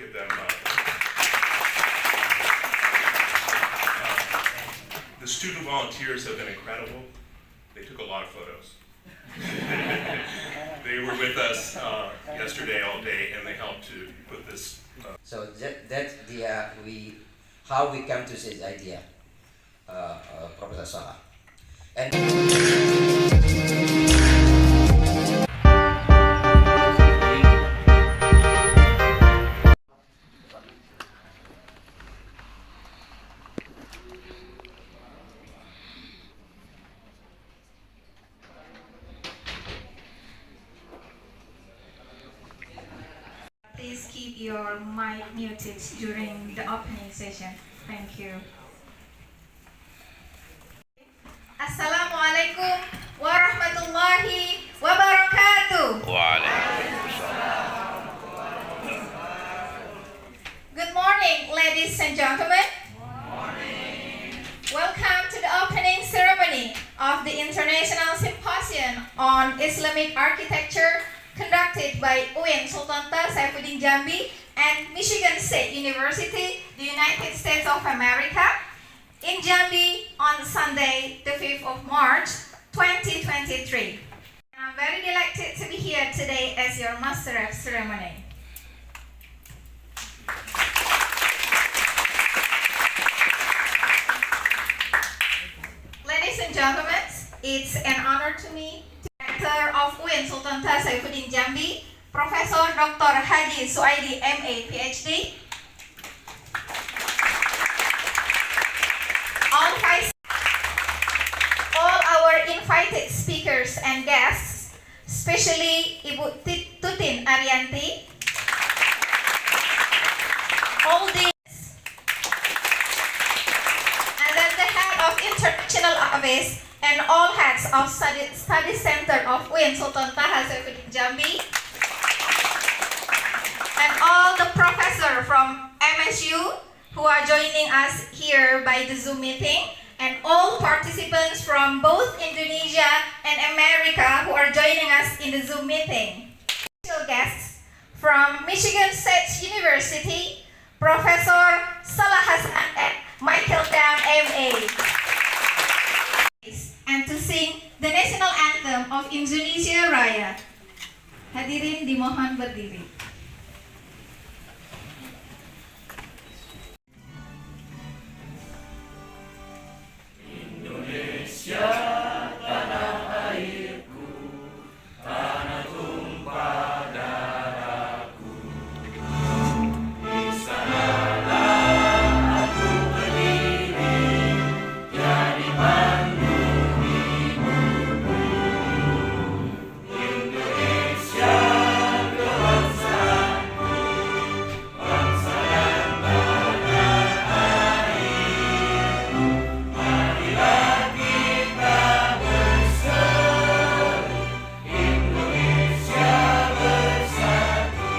give them. The student volunteers have been incredible. They took a lot of photos. They were with us yesterday all day, and they helped to put this. So that's the how we come to this idea, Professor Salah. And please keep your mic muted during the opening session. Thank you. Assalamualaikum warahmatullahi wabarakatuh. Good morning, ladies and gentlemen. Welcome to the opening ceremony of the International Simposium on Islamic Architecture conducted by UIN Sultan Saifuddin Jambi and Michigen State University, the United States of America, in Jambi on Sunday, the 5th of March, 2023. I'm very delighted to be here today as your master of ceremony. Ladies and gentlemen, it's an honor to me, Director of UIN Sultan Saifuddin Jambi, Profesor Dr. Haji Suaidi MA PhD, all our invited speakers and guests, especially Ibu Tutin Arianti, all these, and then the head of International Office and all heads of study center of UIN Sultan Saifuddin Jambi, and all the professors from MSU who are joining us here by the Zoom meeting, and all participants from both Indonesia and America who are joining us in the Zoom meeting. Special guests from Michigen State University, Professor Salah Hasan and Michael Down MA. And to sing the national anthem of Indonesia Raya. Hadirin dimohon berdiri. Indonesia, tanah airku, tanah tumpah darahku. Di sanalah aku berdiri, jadi bandung hidupku. Indonesia, kebangsaanku, bangsa dan tanah airku. Marilah kita bersatu, Indonesia bersatu.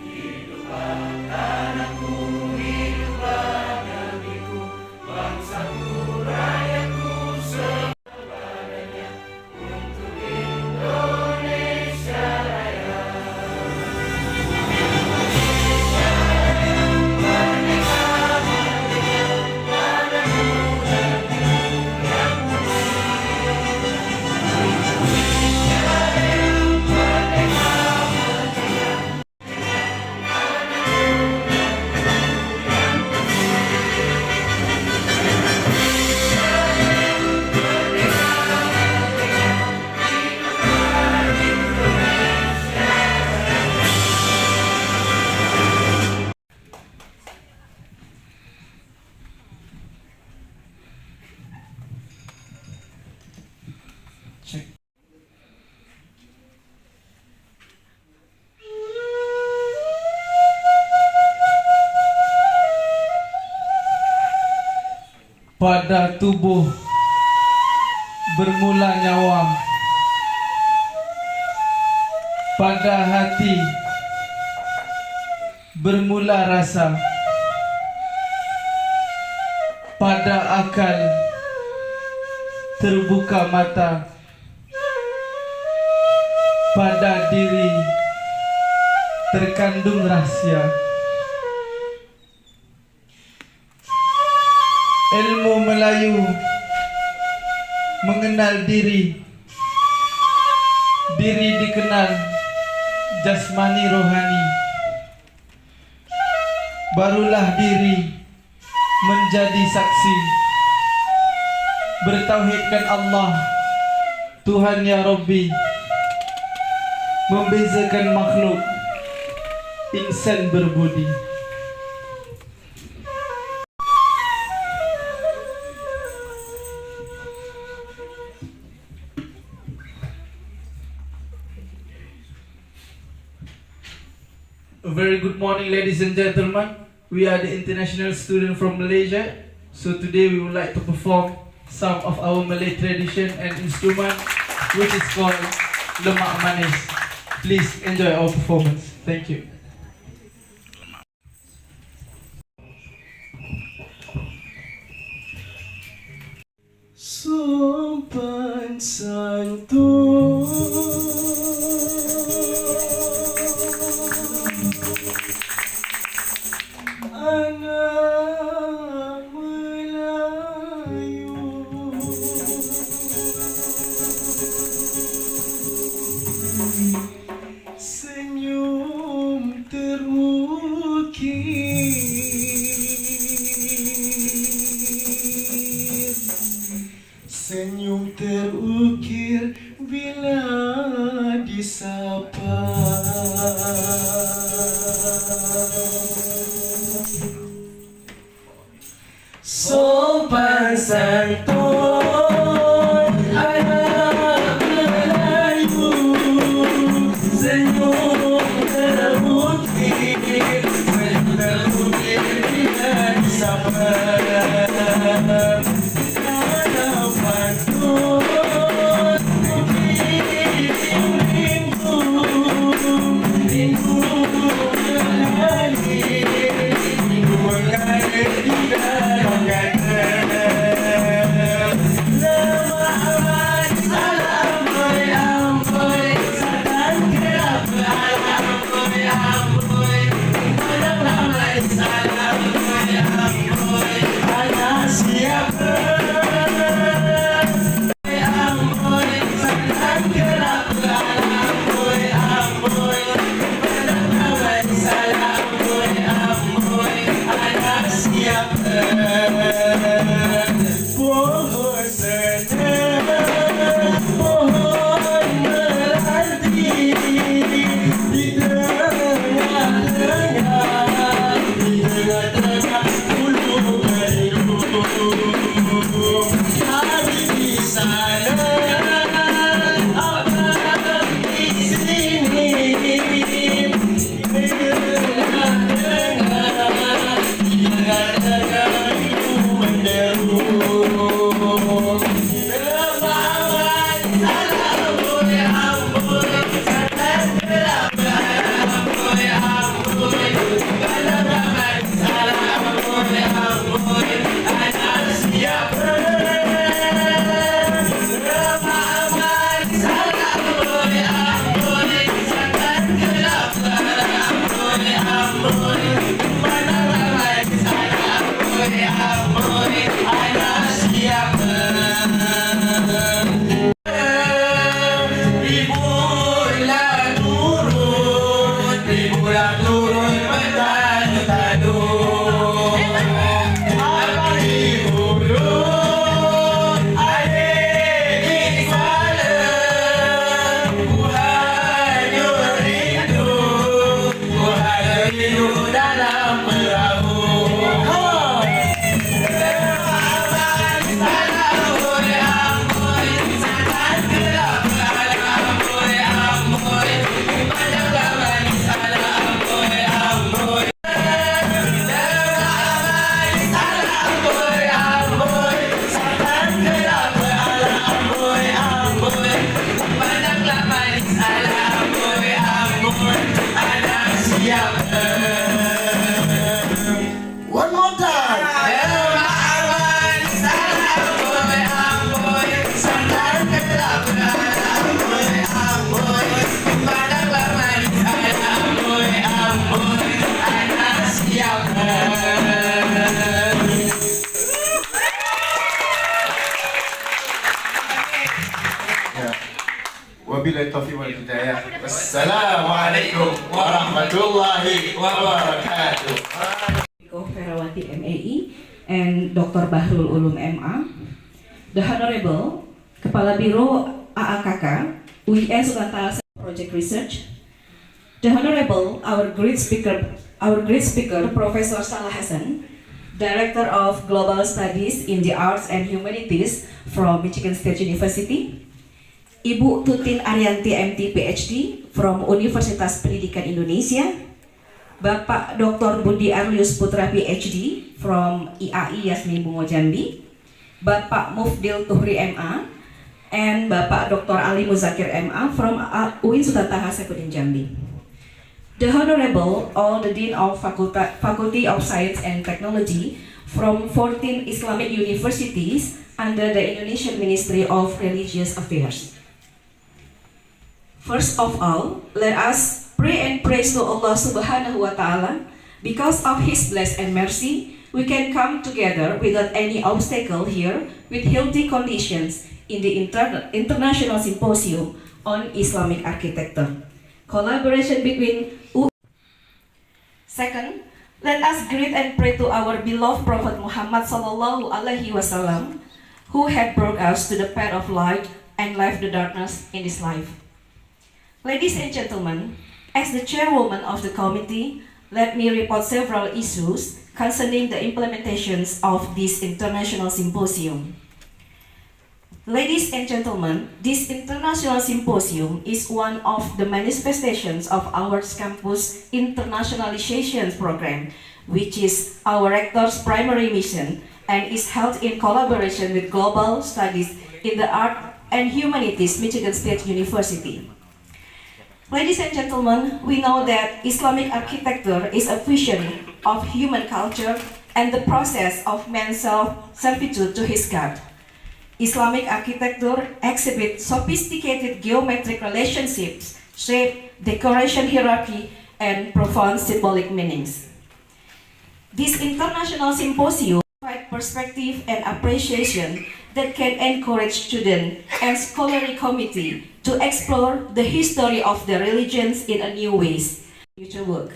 Hiduplah tanahku, hiduplah negeriku, bangsaku, rakyatku sebadannya untuk Indonesia Raya. Indonesia merdeka, merdeka, padamu negeriku yang mulia. Indonesia merdeka, merdeka, padamu negeriku yang pada tubuh bermula nyawa, pada hati bermula rasa, pada akal terbuka mata, pada diri terkandung rahasia. Ilmu Melayu mengenal diri, diri dikenal jasmani rohani. Barulah diri menjadi saksi, bertauhidkan Allah Tuhan ya Rabbi, membezakan makhluk insan berbudi. A very good morning, ladies and gentlemen. We are the international student from Malaysia. So today we would like to perform some of our Malay tradition and instrument, which is called Lemak Manis. Please enjoy our performance. Thank you. Sopan santun anak Melayu, senyum terukir, senyum terukir bila disapa. Sopan santun anak Melayu, senyum terukir, senyum terukir bila disapa. Assalamualaikum warahmatullahi wabarakatuh. Ferawati MAE and Dr. Bahrul Ulum MA, the Honorable Kepala Biro AAKK UIN Sultan Project Research, the Honorable our great speaker Professor Salah Hasan, Director of Global Studies in the Arts and Humanities from Michigan State University, Ibu Tutin Arianti MT PhD from Universitas Pendidikan Indonesia, Bapak Dr. Budi Arlius Putra PhD from IAI Yasmin Bungo Jambi, Bapak Mufdil Tuhri MA, and Bapak Dr. Ali Muzakir MA from UIN Sultan Saifuddin Jambi. The Honorable all the Dean of Faculty of Science and Technology from 14 Islamic universities under the Indonesian Ministry of Religious Affairs. First of all, let us pray and praise to Allah Subhanahu wa Ta'ala. Because of His bless and mercy, we can come together without any obstacle here with healthy conditions in the International Simposium on Islamic Architecture. Collaboration between Second, let us greet and pray to our beloved Prophet Muhammad Sallallahu Alaihi Wasallam, who had brought us to the path of light and left the darkness in this life. Ladies and gentlemen, as the chairwoman of the committee, let me report several issues concerning the implementations of this international symposium. Ladies and gentlemen, this international symposium is one of the manifestations of our campus internationalization program, which is our rector's primary mission and is held in collaboration with Global Studies in the Art and Humanities Michigan State University. Ladies and gentlemen, we know that Islamic architecture is a fusion of human culture and the process of man's self-servitude to his God. Islamic architecture exhibits sophisticated geometric relationships, shape, decoration hierarchy, and profound symbolic meanings. This international symposium provides perspective and appreciation that can encourage students and scholarly committee to explore the history of the religions in a new ways. Future work.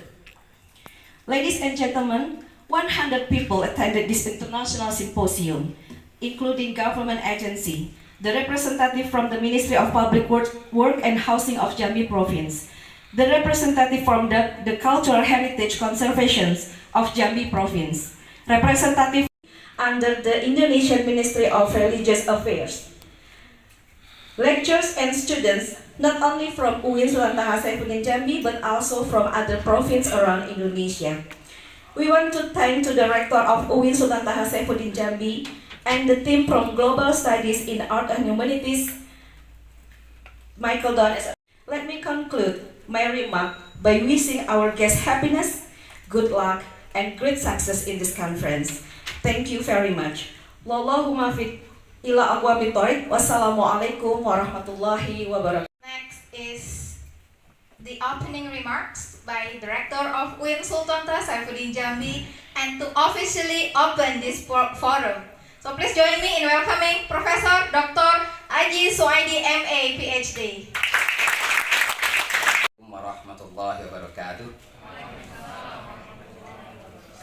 Ladies and gentlemen, 100 people attended this international symposium, including government agency, the representative from the Ministry of Public Work and Housing of Jambi Province, the representative from the Cultural Heritage Conservations of Jambi Province, representative under the Indonesian Ministry of Religious Affairs. Lecturers and students not only from UIN Sultan Saifuddin Jambi but also from other provinces around Indonesia. We want to thank to the rector of UIN Sultan Saifuddin Jambi and the team from Global Studies in Art and Humanities, Michael Don. Let me conclude my remark by wishing our guests happiness, good luck, and great success in this conference. Thank you very much. Wallahumma fiq ila aqwamit thoriq. Wassalamualaikum warahmatullahi wabarakatuh. Next is the opening remarks by Director of UIN Sultan Saifuddin Jambi and to officially open this forum. So please join me in welcoming Professor Dr. Aji Suaidi MA PhD. Warahmatullahi wabarakatuh.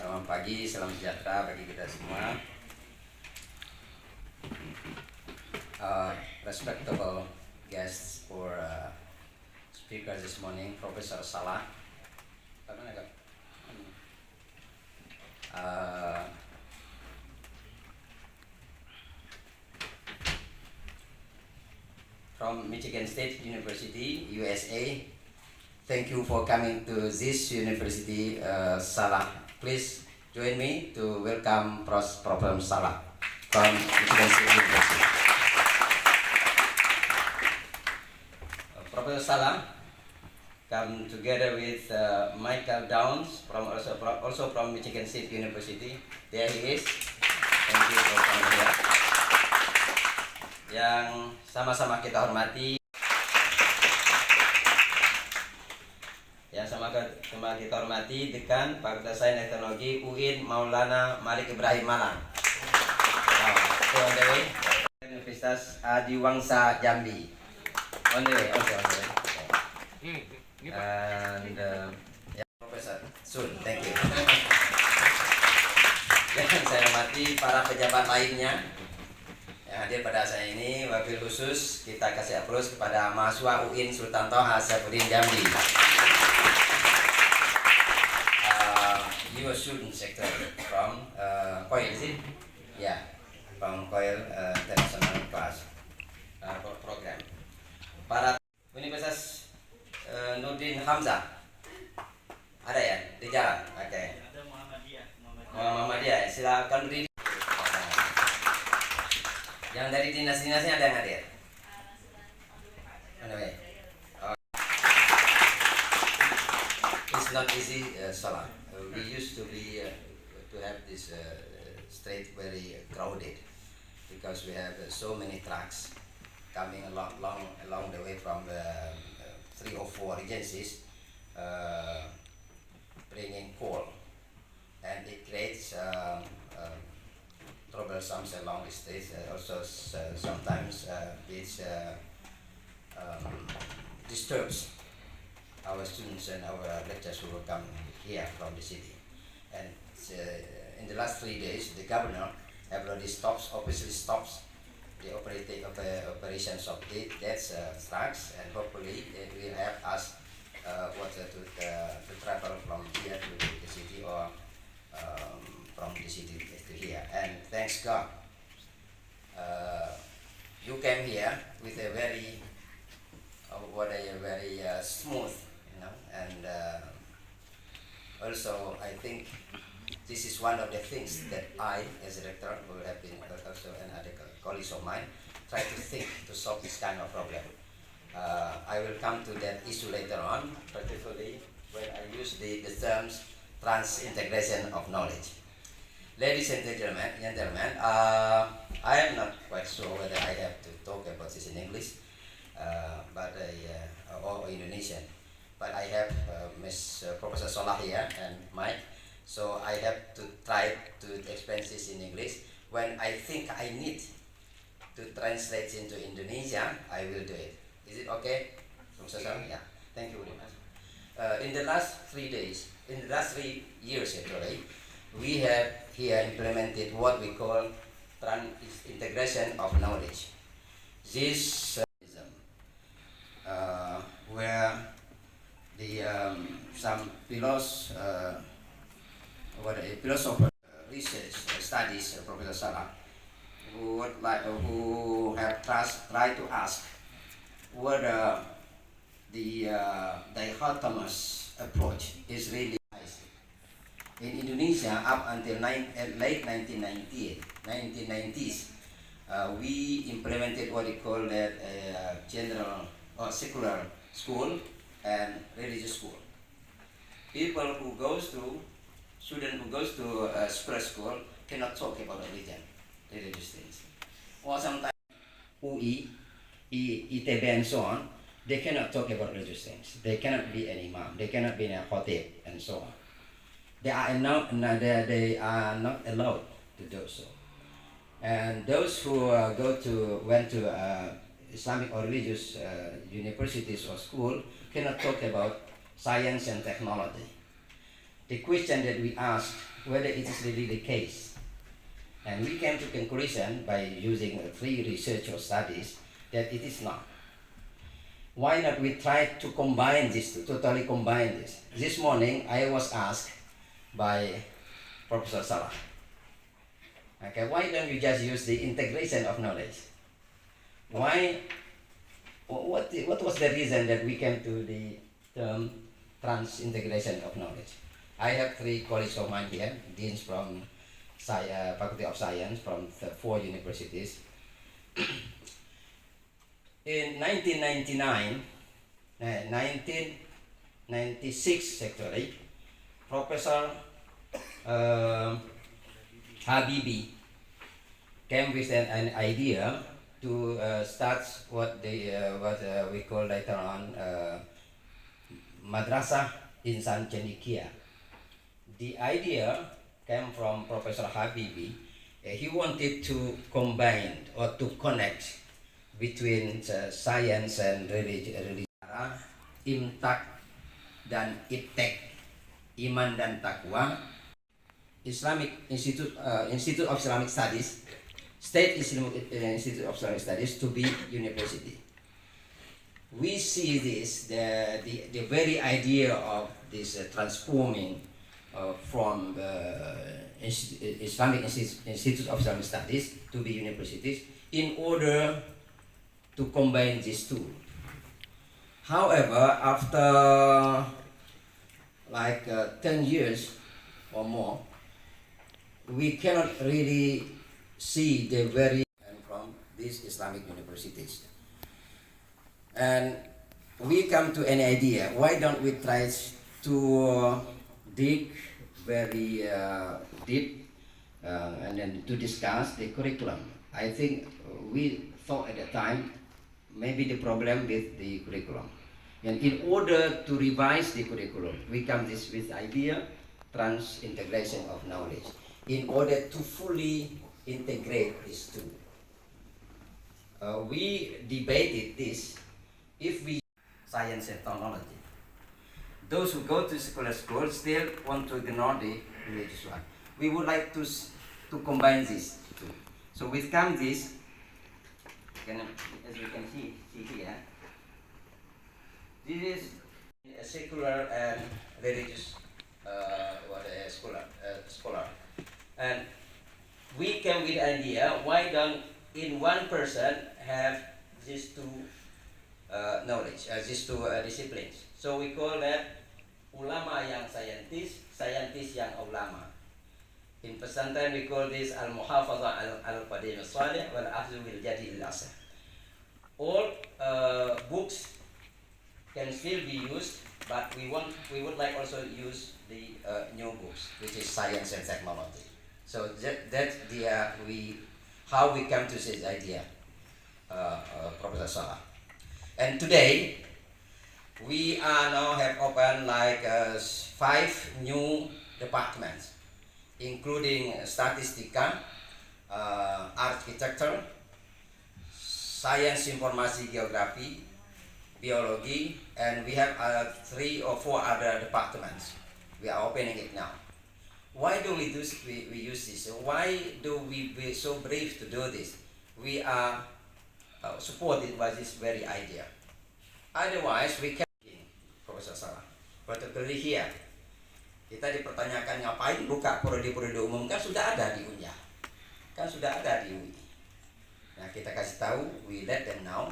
Selamat pagi, salam sejahtera bagi kita semua. Respectable guests or speakers this morning, Professor Salah. From Michigan State University, USA. Thank you for coming to this university, Salah. Please join me to welcome Prof. Salah from Michigan State University. Professor Salah come together with Michael Downs from also from Michigan State University. There he is. Thank you for coming here. Yang sama-sama kita hormati. Yang sama kita hormati Dekan Fakultas Sains dan Teknologi UIN Maulana Malik Ibrahim Malang. On the way. Universitas Adiwangsa Jambi. On the way. And ya, Profesor, soon, thank you. Yang saya hormati para pejabat lainnya yang hadir pada acara ini, wabil khusus kita kasih aplaus kepada mahasiswa UIN Sultan Toha Saifuddin Jambi. You are student sector from COIL, is it? Yeah, from COIL International Class Program. Para Universitas Nurdin Hamzah ada ya di jalan? Oke. Ada Muhammadiyah. Silakan berdiri. Yang dari dinas-dinasnya ada yang hadir? Anyway, it's not easy, Salah. We used to be to have this street very crowded because we have so many trucks coming along the way from 3 or 4 agencies bringing coal, and it creates troublesome along the streets. Also sometimes it disturbs our students and our lecturers who will come here from the city. And in the last 3 days, the governor have already obviously stops the operations of that trucks, and hopefully it will help us to travel from here to the city or from the city to here. And thanks God, you came here with a very smooth, and also I think this is one of the things that I, as a rector, who have been also and other colleagues of mine, try to think to solve this kind of problem. I will come to that issue later on, particularly when I use the terms trans-integration of knowledge. Ladies and gentlemen, I am not quite sure whether I have to talk about this in English, or Indonesian. But I have Professor Salah here and Mike, so I have to try to explain this in English. When I think I need to translate into Indonesia, I will do it. Is it okay, Professor Salah? Yeah. Thank you very much. In the last 3 years actually, we have here implemented what we call integration of knowledge. This where the some philosopher research studies, Professor Salah, who have tried to ask whether the dichotomous approach is really in Indonesia up until late 1990s. We implemented what we call that general or secular school and religious school. Student who goes to secular school cannot talk about religious things. Or sometimes UI, ITB and so on, they cannot talk about religious things. They cannot be an imam, they cannot be a khatib and so on. They are not allowed to do so. And those who went to Islamic or religious universities or school cannot talk about science and technology. The question that we asked whether it is really the case, and we came to conclusion by using 3 research or studies that it is not. Why not we try to combine this, to totally combine this? This morning I was asked by Professor Salah, okay, why don't you just use the integration of knowledge? Why? What was the reason that we came to the term trans-integration of knowledge? I have 3 colleagues of mine here, deans from Faculty of Science from 4 universities. In 1996 actually, Professor Habibi came with an idea to start what we call later on Madrasah Insan Cendekia. The idea came from Professor Habibi. He wanted to combine or to connect between science and religion. Imtak dan Iptek, Iman dan Takwa, Institute of Islamic Studies, State Islamic Institute of Islamic Studies to be university. We see this, the very idea of this transforming from Islamic Institute of Islamic Studies to be universities in order to combine these two. However, after like 10 years or more, we cannot really see the very and from these Islamic universities. And we come to an idea, why don't we try to dig very deep and then to discuss the curriculum. I think we thought at the time maybe the problem with the curriculum. And in order to revise the curriculum, we come with the idea, trans-integration of knowledge, in order to fully integrate these two. We debated this, if we science and technology. Those who go to secular school still want to ignore the religious one. We would like to combine these two. So with come this, as you can see here, this is a secular and religious scholar. And we came with an idea, why don't in one person have these two knowledge, these two disciplines. So we call that ulama yang scientist, scientist yang ulama. In pesantren we call this al-muhafazah al-qadim as-salih wal-akhdhu bil-jadi al-asah. All books can still be used, but we would like also use the new books, which is science and technology. So that's the how we come to this idea, Professor Salah. And today we are now have opened like 5 new departments, including Statistika, Architecture, Science Informasi Geografi, Biology, and we have 3 or 4 other departments. We are opening it now. Why do we use this? Why do we be so brave to do this? We are supported by this very idea. Otherwise, we can, Professor Salah, particularly here, kita dipertanyakan ngapain buka prodi-prodi umum, kan sudah ada di UIN, kan sudah ada di UI. Nah, kita kasih tahu, we let them know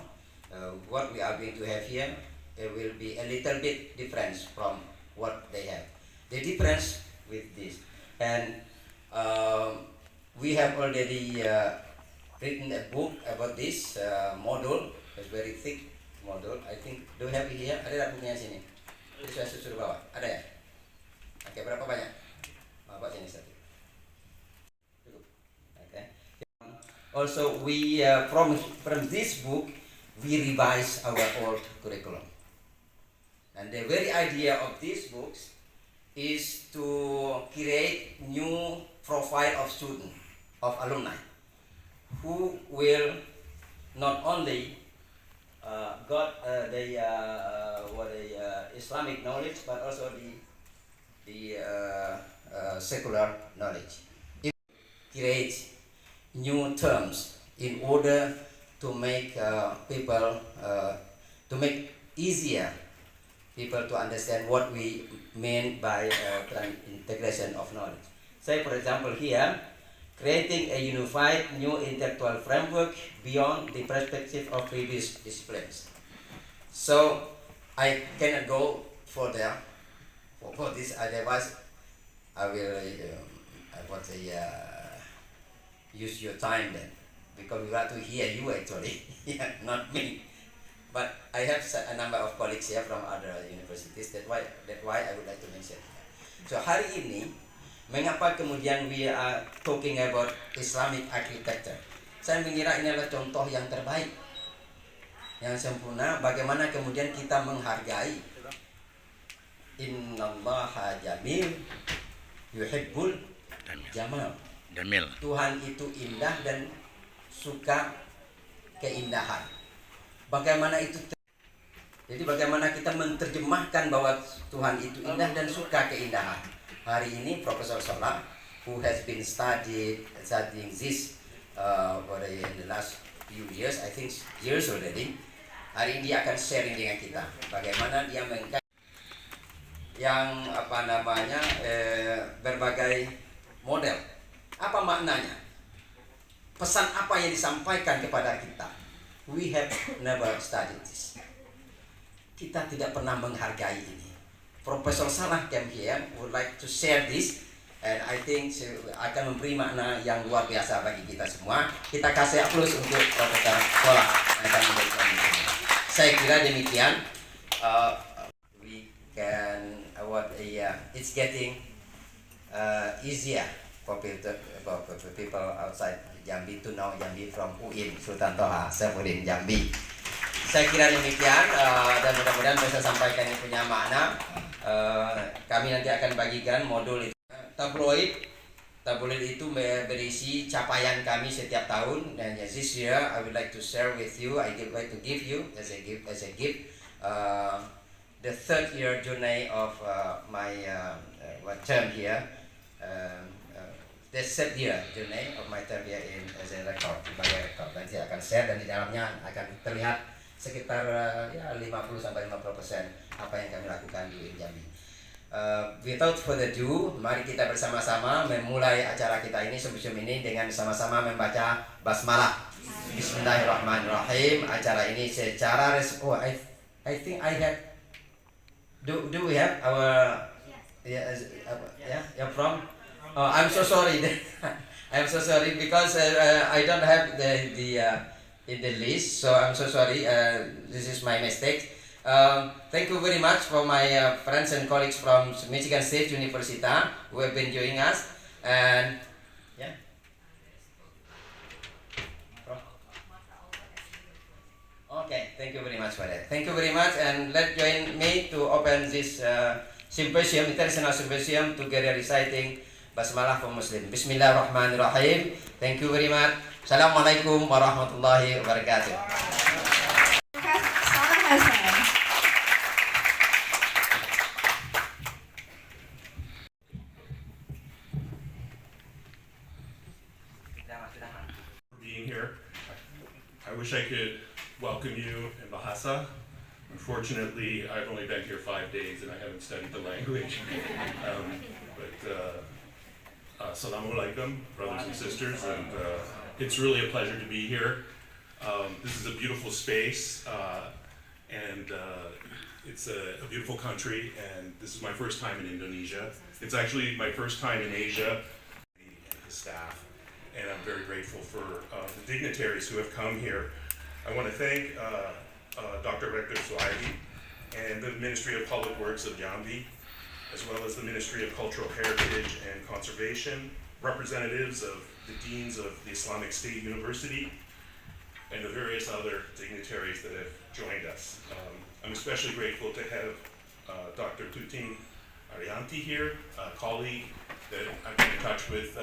what we are going to have here. It will be a little bit different from what they have. The difference with this, and we have already written a book about this model. It's very thick model. I think, do you have it here? Ada tak bukunya sini? Saya suruh bawa. Ada ya? Oke, berapa banyak? Bawa sini satu. Cukup. Okay. Also, we from this book we revise our old curriculum. And the very idea of these books is to create new profile of student, of alumni, who will not only got the Islamic knowledge, but also the secular knowledge. It creates new terms in order to make people to make easier people to understand what we mean by integration of knowledge. Say, for example, here, creating a unified new intellectual framework beyond the perspective of previous disciplines. So, I cannot go further for this, otherwise I will use your time then, because we want to hear you actually, not me. But I have a number of colleagues here from other universities. That's why I would like to mention. So hari ini, mengapa kemudian we are talking about Islamic architecture? Saya mengira ini adalah contoh yang terbaik, yang sempurna. Bagaimana kemudian kita menghargai Innallaha jamil yuhibbul jamal. Tuhan itu indah dan suka keindahan. Bagaimana itu Jadi bagaimana kita menerjemahkan bahwa Tuhan itu indah dan suka keindahan. Hari ini Profesor Salah, who has been studying this in the last few years, I think years already. Hari ini dia akan sharing dengan kita bagaimana dia yang berbagai model. Apa maknanya? Pesan apa yang disampaikan kepada kita? We have never studied this. Kita tidak pernah menghargai ini. Profesor Salah came here, would like to share this, and I think akan memberi makna yang luar biasa bagi kita semua. Kita kasih aplaus untuk Profesor Salah yang akan memberikan ini. Saya kira demikian. We can it's getting easier for people outside Jambi to know Jambi from UIN Sultan Toha Saifuddin Jambi. Saya kira demikian dan mudah-mudahan bisa sampaikan yang punya makna. Kami nanti akan bagikan modul itu. Tabloid itu berisi capaian kami setiap tahun, dan this year I would like to share with you. I would like to give you as a gift the third year journey of my term here. The third year journey of my term here as a record, sebagai record. Nanti akan share dan di dalamnya akan terlihat sekitar 50-50% apa yang kami lakukan di UIN Jambi. Without further ado, mari kita bersama-sama memulai acara kita ini, Simposium ini, dengan sama-sama membaca basmalah. Bismillahirrahmanirrahim. Acara ini secara I think I have. Do we have our from? Oh, I'm so sorry. I'm so sorry because I don't have the in the list, so I'm so sorry. This is my mistake. Thank you very much for my friends and colleagues from Michigan State University who have been joining us. And okay, thank you very much for that. Thank you very much, and let's join me to open this symposium, international symposium, together reciting Basmalah for Muslim. Bismillahirrahmanirrahim. Thank you very much. Assalamualaikum warahmatullahi wabarakatuh. Salah Hasan. For being here. I wish I could welcome you in Bahasa. Unfortunately, I've only been here 5 days and I haven't studied the language. Assalamualaikum, brothers and sisters, and it's really a pleasure to be here. This is a beautiful space, and it's a beautiful country, and this is my first time in Indonesia. It's actually my first time in Asia, and the staff, and I'm very grateful for the dignitaries who have come here. I want to thank Dr. Rector Suhaili and the Ministry of Public Works of Jambi, as well as the Ministry of Cultural Heritage and Conservation, representatives of the deans of the Islamic State University, and the various other dignitaries that have joined us. I'm especially grateful to have Dr. Tuting Arianti here, a colleague that I've been in touch with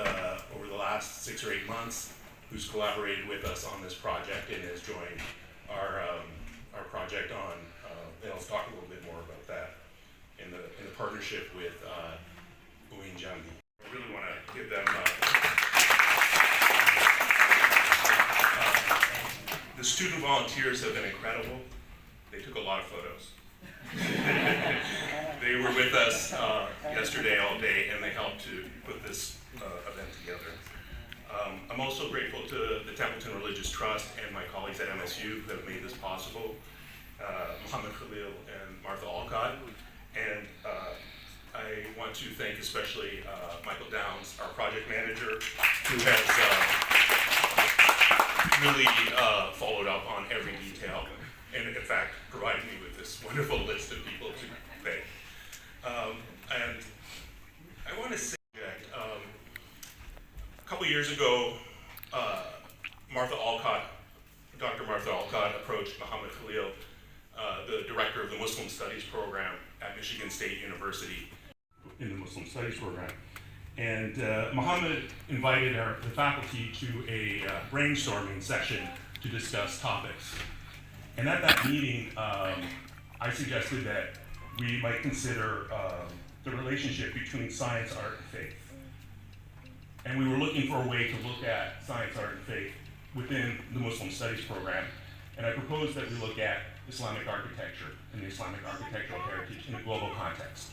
over the last 6 or 8 months, who's collaborated with us on this project and has joined our project on, and I'll talk a little bit more about that in the partnership with UIN Jambi. I really want to give them the student volunteers have been incredible. They took a lot of photos. They were with us yesterday all day, and they helped to put this event together. I'm also grateful to the Templeton Religious Trust and my colleagues at MSU who have made this possible, Muhammad Khalil and Martha Alcott. And I want to thank especially Michael Downs, our project manager, who has really followed up on every detail, and in fact provided me with this wonderful list of people to thank. And I want to say that a couple years ago, Dr. Martha Alcott approached Muhammad Khalil, the director of the Muslim Studies program at Michigan State University in the Muslim Studies program. And Muhammad invited the faculty to a brainstorming session to discuss topics. And at that meeting, I suggested that we might consider the relationship between science, art, and faith. And we were looking for a way to look at science, art, and faith within the Muslim Studies program. And I proposed that we look at Islamic architecture and the Islamic architectural heritage in a global context.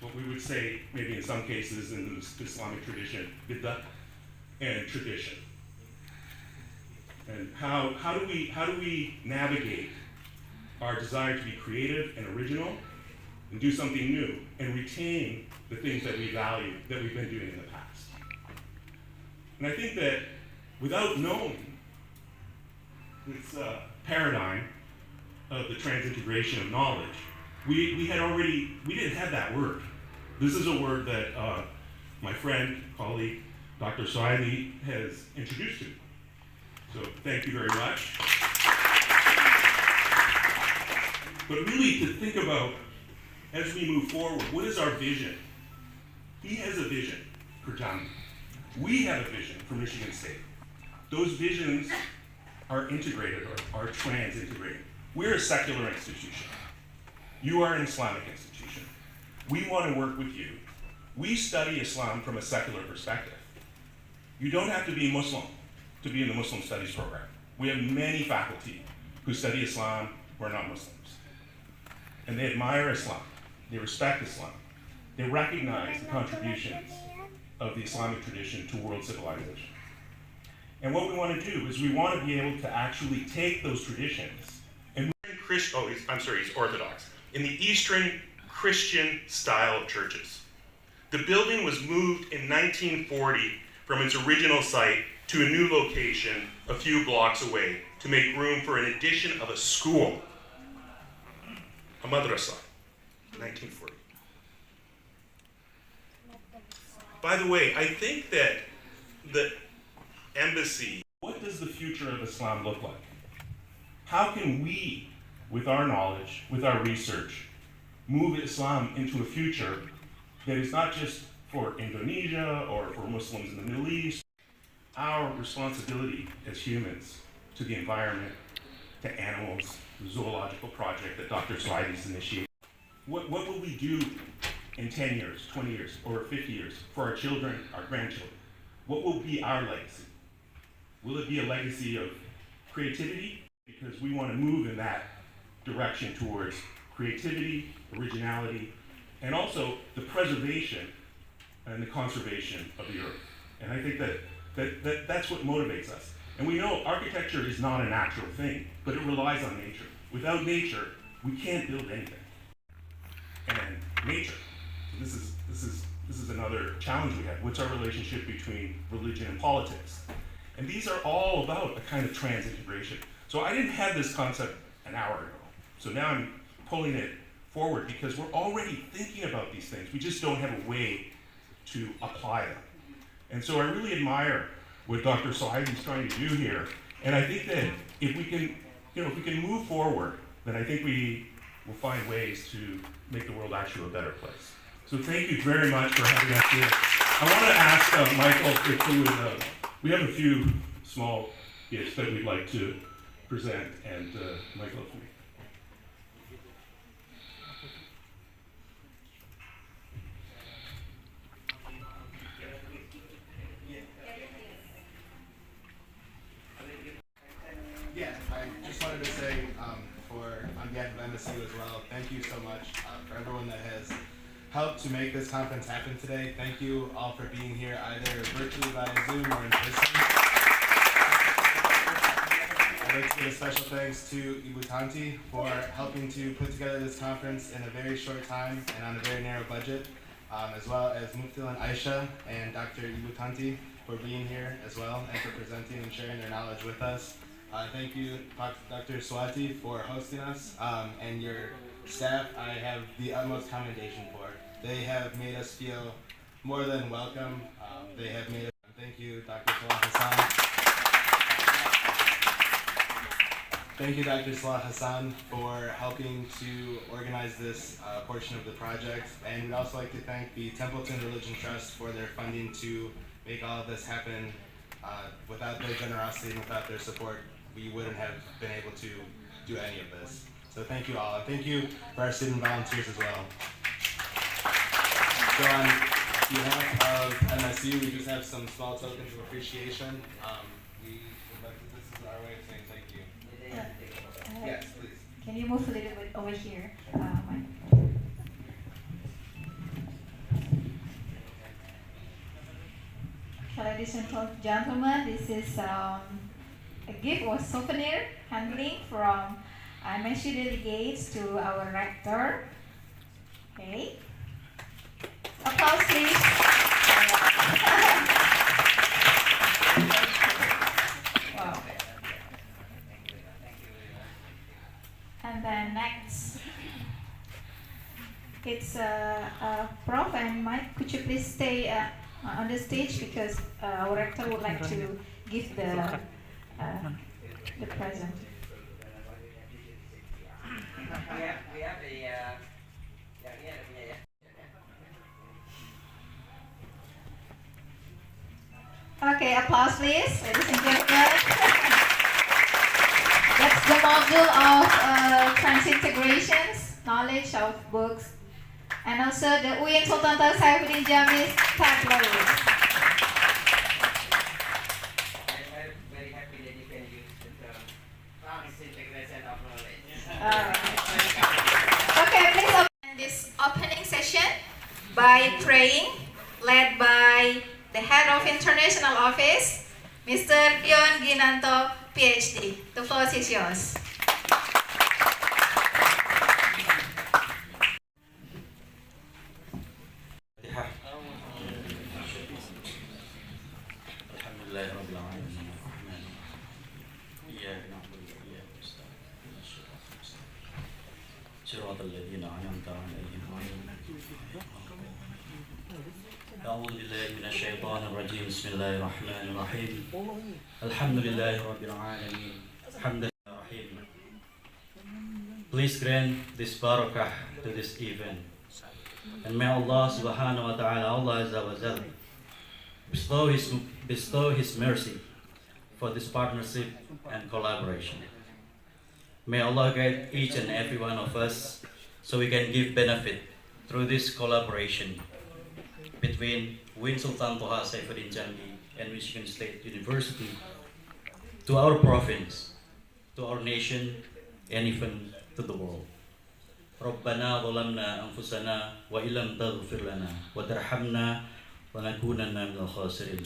What we would say, maybe in some cases in the Islamic tradition, bid'ah and tradition. And how do we navigate our desire to be creative and original and do something new and retain the things that we value that we've been doing in the past. And I think that without knowing this paradigm of the transintegration of knowledge, we didn't have that word. This is a word that my friend, colleague, Dr. Saidi has introduced to me. So thank you very much. But really to think about, as we move forward, what is our vision? He has a vision for Jambi. We have a vision for Michigan State. Those visions are integrated or are trans-integrated. We're a secular institution. You are an Islamic institution. We want to work with you. We study Islam from a secular perspective. You don't have to be Muslim to be in the Muslim Studies program. We have many faculty who study Islam who are not Muslims. And they admire Islam. They respect Islam. They recognize the contributions of the Islamic tradition to world civilization. And what we want to do is we want to be able to actually take those traditions and he's Orthodox. In the Eastern Christian style of churches. The building was moved in 1940 from its original site to a new location a few blocks away to make room for an addition of a school, a madrasa, 1940. By the way, I think that the embassy, what does the future of Islam look like? How can we, with our knowledge, with our research, move Islam into a future that is not just for Indonesia or for Muslims in the Middle East? Our responsibility as humans to the environment, to animals, the zoological project that Dr. Saidi's initiated. What will we do in 10 years, 20 years, or 50 years for our children, our grandchildren? What will be our legacy? Will it be a legacy of creativity? Because we want to move in that direction towards creativity, originality, and also the preservation and the conservation of the earth. And I think that's what motivates us. And we know architecture is not a natural thing, but it relies on nature. Without nature, we can't build anything. And nature, this is another challenge we have. What's our relationship between religion and politics? And these are all about a kind of transintegration. So I didn't have this concept an hour ago. So now I'm pulling it forward because we're already thinking about these things. We just don't have a way to apply them. And so I really admire what Dr. Said is trying to do here. And I think that if we can move forward, then I think we will find ways to make the world actually a better place. So thank you very much for having us here. I want to ask Michael if we have a few small gifts that we'd like to present, and Michael, if we. Yeah, I just wanted to say, on behalf of MSU as well, thank you so much for everyone that has helped to make this conference happen today. Thank you all for being here, either virtually via Zoom or in person. I'd like to give a special thanks to Ibu Tanti for helping to put together this conference in a very short time and on a very narrow budget, as well as Muftil and Aisha and Dr. Ibu Tanti for being here as well and for presenting and sharing their knowledge with us. Thank you, Dr. Swati, for hosting us, and your staff I have the utmost commendation for. They have made us feel more than welcome. They have made us, thank you, Dr. Salah Hasan. Thank you, Dr. Salah Hasan, for helping to organize this portion of the project. And we'd also like to thank the Templeton Religion Trust for their funding to make all of this happen. Without their generosity and without their support, we wouldn't have been able to do any of this. So thank you all, and thank you for our student volunteers as well. So on behalf of MSU, we just have some small tokens of appreciation. We would like to, this is our way of saying thank you. Yes, please. Can you move a little bit over here? Mike? Okay, ladies and gentlemen, this is a gift or souvenir handling from MSU delegates to our rector. Okay. Applause, please. Wow. And then next, it's Prof and Mike. Could you please stay on the stage because our rector would like to give the present. We have a Okay, applause please, ladies and gentlemen. That's the module of transintegrations, knowledge of books, and also the UIN Sultan Saifuddin Jambi's tablet. very happy that you can use the term transintegration of knowledge. Okay, please open this opening session by praying, led by the head of international office, Mr. Dion Ginanto, PhD. The floor is yours. أعوذ بالله من الشيطان الرجيم بسم الله الرحمن الرحيم الحمد لله رب العالمين الحمد لله الرحيم. Please grant this barakah to this event, and may Allah subhanahu wa ta'ala, Allah Azza wa Jal, bestow His mercy for this partnership and collaboration. May Allah guide each and every one of us so we can give benefit through this collaboration between UIN Sultan Saifuddin Jambi and Michigan State University to our province, to our nation, and even to the world. ربنا ظلمنا أنفسنا وإن لم تغفر لنا وترحمنا ونكونن من الخاسرين.